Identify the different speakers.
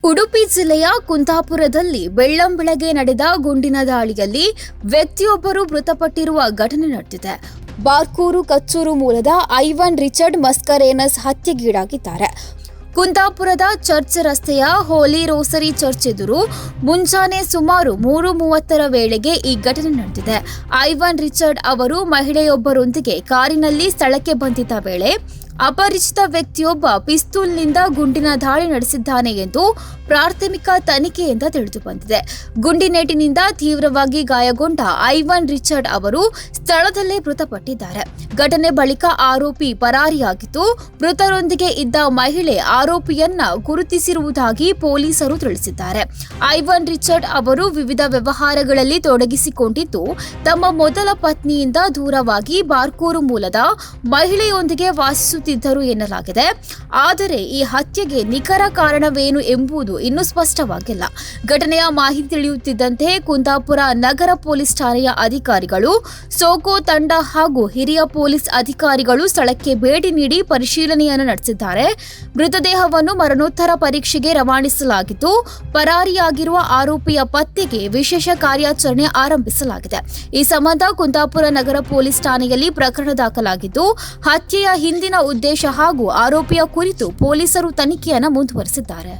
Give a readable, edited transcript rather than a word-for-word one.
Speaker 1: ಉಡುಪಿ ಜಿಲ್ಲೆಯ ಕುಂದಾಪುರದಲ್ಲಿ ಬೆಳ್ಳಂಬೆಳಗ್ಗೆ ನಡೆದ ಗುಂಡಿನ ದಾಳಿಯಲ್ಲಿ ವ್ಯಕ್ತಿಯೊಬ್ಬರು ಮೃತಪಟ್ಟಿರುವ ಘಟನೆ ನಡೆದಿದೆ. ಬಾರ್ಕೂರು ಕಚ್ಚೂರು ಮೂಲದ ಐವನ್ ರಿಚರ್ಡ್ ಮಸ್ಕರೇನಸ್ ಹತ್ಯೆಗೀಡಾಗಿದ್ದಾರೆ. ಕುಂದಾಪುರದ ಚರ್ಚ್ ರಸ್ತೆಯ ಹೋಲಿ ರೋಸರಿ ಚರ್ಚ್ ಎದುರು ಮುಂಜಾನೆ ಸುಮಾರು 3:30 ವೇಳೆಗೆ ಈ ಘಟನೆ ನಡೆದಿದೆ. ಐವನ್ ರಿಚರ್ಡ್ ಅವರು ಮಹಿಳೆಯೊಬ್ಬರೊಂದಿಗೆ ಕಾರಿನಲ್ಲಿ ಸ್ಥಳಕ್ಕೆ ಬಂದಿದ್ದ ವೇಳೆ ಅಪರಿಚಿತ ವ್ಯಕ್ತಿಯೊಬ್ಬ ಪಿಸ್ತೂಲ್ನಿಂದ ಗುಂಡಿನ ದಾಳಿ ನಡೆಸಿದ್ದಾನೆ ಎಂದು ಪ್ರಾಥಮಿಕ ತನಿಖೆಯಿಂದ ತಿಳಿದು ಬಂದಿದೆ. ಗುಂಡಿನೇಟಿನಿಂದ ತೀವ್ರವಾಗಿ ಗಾಯಗೊಂಡ ಐವನ್ ರಿಚರ್ಡ್ ಅವರು ಸ್ಥಳದಲ್ಲೇ ಮೃತಪಟ್ಟಿದ್ದಾರೆ. ಘಟನೆ ಬಳಿಕ ಆರೋಪಿ ಪರಾರಿಯಾಗಿದ್ದು, ಮೃತರೊಂದಿಗೆ ಇದ್ದ ಮಹಿಳೆ ಆರೋಪಿಯನ್ನ ಗುರುತಿಸಿರುವುದಾಗಿ ಪೊಲೀಸರು ತಿಳಿಸಿದ್ದಾರೆ. ಐವನ್ ರಿಚರ್ಡ್ ಅವರು ವಿವಿಧ ವ್ಯವಹಾರಗಳಲ್ಲಿ ತೊಡಗಿಸಿಕೊಂಡಿದ್ದು, ತಮ್ಮ ಮೊದಲ ಪತ್ನಿಯಿಂದ ದೂರವಾಗಿ ಬಾರ್ಕೂರು ಮೂಲದ ಮಹಿಳೆಯೊಂದಿಗೆ ವಾಸಿಸುತ್ತಿದ್ದರು ಎನ್ನಲಾಗಿದೆ. ಆದರೆ ಈ ಹತ್ಯೆಗೆ ನಿಖರ ಕಾರಣವೇನು ಎಂಬುದು ಇನ್ನೂ ಸ್ಪಷ್ಟವಾಗಿಲ್ಲ. ಘಟನೆಯ ಮಾಹಿತಿ ತಿಳಿಯುತ್ತಿದ್ದಂತೆ ಕುಂದಾಪುರ ನಗರ ಪೊಲೀಸ್ ಠಾಣೆಯ ಅಧಿಕಾರಿಗಳು, ಸೋಕೋ ತಂಡ ಹಾಗೂ ಹಿರಿಯ ಪೊಲೀಸ್ ಅಧಿಕಾರಿಗಳು ಸ್ಥಳಕ್ಕೆ ಭೇಟಿ ನೀಡಿ ಪರಿಶೀಲನೆಯನ್ನು ನಡೆಸಿದ್ದಾರೆ. ಮೃತದೇಹವನ್ನು ಮರಣೋತ್ತರ ಪರೀಕ್ಷೆಗೆ ರವಾನಿಸಲಾಗಿದ್ದು, ಪರಾರಿಯಾಗಿರುವ ಆರೋಪಿಯ ಪತ್ತೆಗೆ ವಿಶೇಷ ಕಾರ್ಯಾಚರಣೆ ಆರಂಭಿಸಲಾಗಿದೆ. ಈ ಸಂಬಂಧ ಕುಂದಾಪುರ ನಗರ ಪೊಲೀಸ್ ಠಾಣೆಯಲ್ಲಿ ಪ್ರಕರಣ ದಾಖಲಾಗಿದ್ದು, ಹತ್ಯೆಯ ಹಿಂದಿನ ಉದ್ದೇಶ ಹಾಗೂ ಆರೋಪಿಯ ಕುರಿತು ಪೊಲೀಸರು ತನಿಖೆಯನ್ನು ಮುಂದುವರೆಸಿದ್ದಾರೆ.